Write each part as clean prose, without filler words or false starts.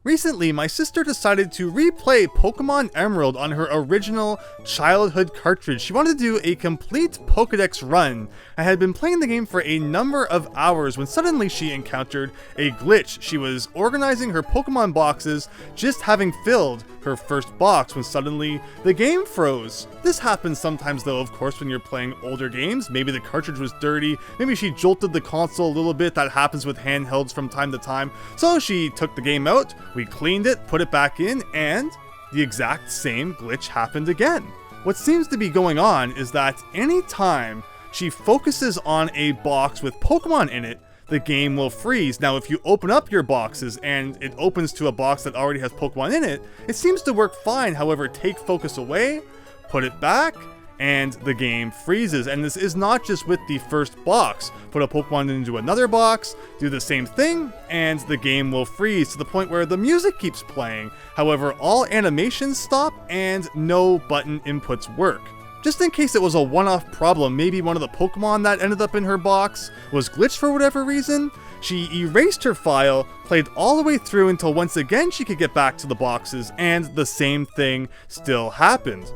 Recently, my sister decided to replay Pokemon Emerald on her original childhood cartridge. She wanted to do a complete Pokédex run and had been playing the game for a number of hours when suddenly she encountered a glitch. She was organizing her Pokemon boxes, just having filled her first box when suddenly the game froze. This happens sometimes though, of course, when you're playing older games. Maybe the cartridge was dirty, maybe she jolted the console a little bit. That happens with handhelds from time to time. So she took the game out, we cleaned it, put it back in, and the exact same glitch happened again. What seems to be going on is that anytime she focuses on a box with Pokemon in it, the game will freeze. Now, if you open up your boxes and it opens to a box that already has Pokemon in it, it seems to work fine. However, take focus away, put it back, and the game freezes. And this is not just with the first box. Put a Pokemon into another box, do the same thing, and the game will freeze to the point where the music keeps playing. However, all animations stop and no button inputs work. Just in case it was a one-off problem, maybe one of the Pokemon that ended up in her box was glitched for whatever reason, she erased her file, played all the way through until once again she could get back to the boxes, and the same thing still happened.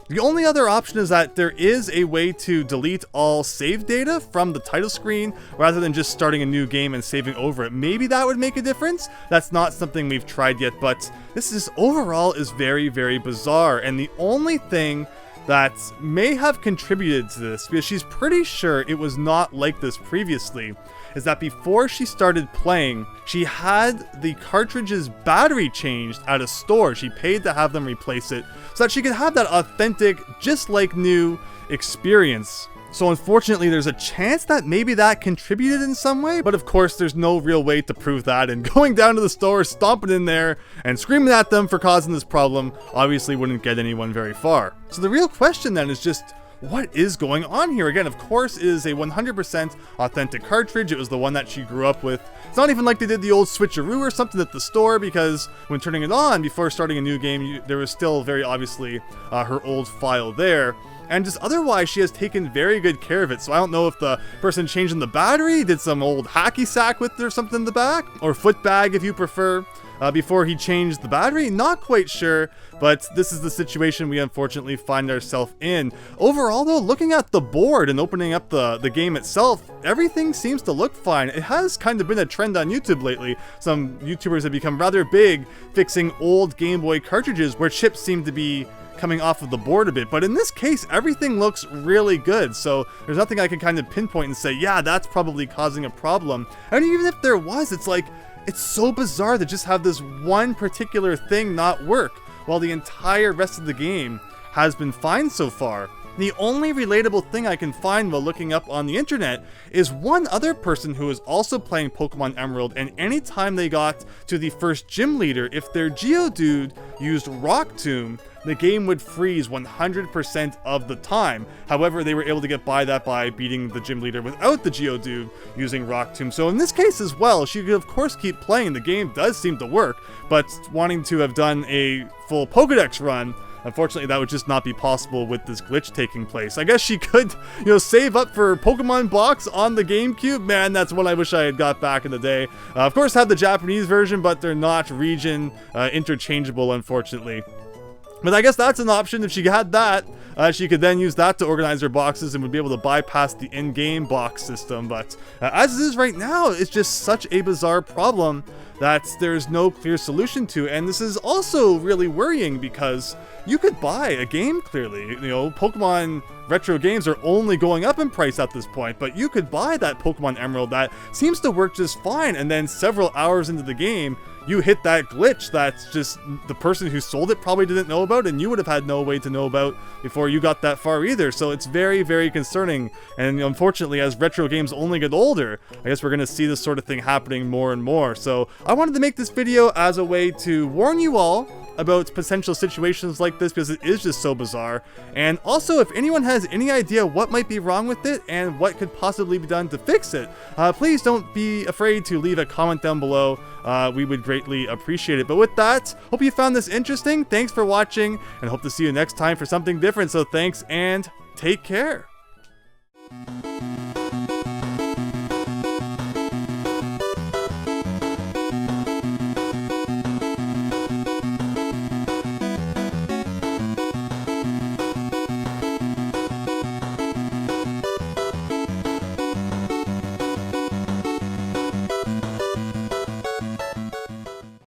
The only other option is that there is a way to delete all save data from the title screen rather than just starting a new game and saving over it. Maybe that would make a difference. That's not something we've tried yet, but this is overall is very, very bizarre. And the only thing that may have contributed to this, because she's pretty sure it was not like this previously, is that before she started playing, she had the cartridge's battery changed at a store. She paid to have them replace it so that she could have that authentic, just like new experience. So unfortunately, there's a chance that maybe that contributed in some way, but of course there's no real way to prove that, and going down to the store, stomping in there, and screaming at them for causing this problem obviously wouldn't get anyone very far. So the real question then is just, what is going on here? Again, of course, it is a 100% authentic cartridge. It was the one that she grew up with. It's not even like they did the old switcheroo or something at the store, because when turning it on before starting a new game, there was still very obviously her old file there. And just otherwise, she has taken very good care of it. So I don't know if the person changing the battery did some old hacky sack with it or something in the back, or foot bag if you prefer, before he changed the battery. Not quite sure, but this is the situation we unfortunately find ourselves in. Overall though, looking at the board and opening up the game itself, everything seems to look fine. It has kind of been a trend on YouTube lately. Some YouTubers have become rather big fixing old Game Boy cartridges where chips seem to be coming off of the board a bit, but in this case everything looks really good, so there's nothing I can kind of pinpoint and say, yeah, that's probably causing a problem. And even if there was, it's like, it's so bizarre to just have this one particular thing not work while the entire rest of the game has been fine so far. The only relatable thing I can find while looking up on the internet is one other person who is also playing Pokemon Emerald, and anytime they got to the first gym leader, if their Geodude used Rock Tomb, the game would freeze 100% of the time. However, they were able to get by that by beating the gym leader without the Geodude using Rock Tomb. So in this case as well, she could of course keep playing. The game does seem to work, but wanting to have done a full Pokédex run, unfortunately, that would just not be possible with this glitch taking place. I guess she could, save up for Pokemon box on the GameCube. Man, that's one I wish I had got back in the day. Of course, have the Japanese version, but they're not region interchangeable, unfortunately. But I guess that's an option. If she had that, she could then use that to organize her boxes and would be able to bypass the in-game box system. But as it is right now, it's just such a bizarre problem that there's no clear solution to. And this is also really worrying because you could buy a game, clearly. Pokemon retro games are only going up in price at this point, but you could buy that Pokemon Emerald that seems to work just fine, and then several hours into the game, you hit that glitch that's just the person who sold it probably didn't know about, and you would have had no way to know about before you got that far either. So it's very, very concerning. And unfortunately, as retro games only get older, I guess we're going to see this sort of thing happening more and more. So I wanted to make this video as a way to warn you all about potential situations like this, because it is just so bizarre. And also, if anyone has any idea what might be wrong with it and what could possibly be done to fix it, please don't be afraid to leave a comment down below. We would greatly appreciate it. But with that, hope you found this interesting. Thanks for watching, and hope to see you next time for something different. So thanks and take care.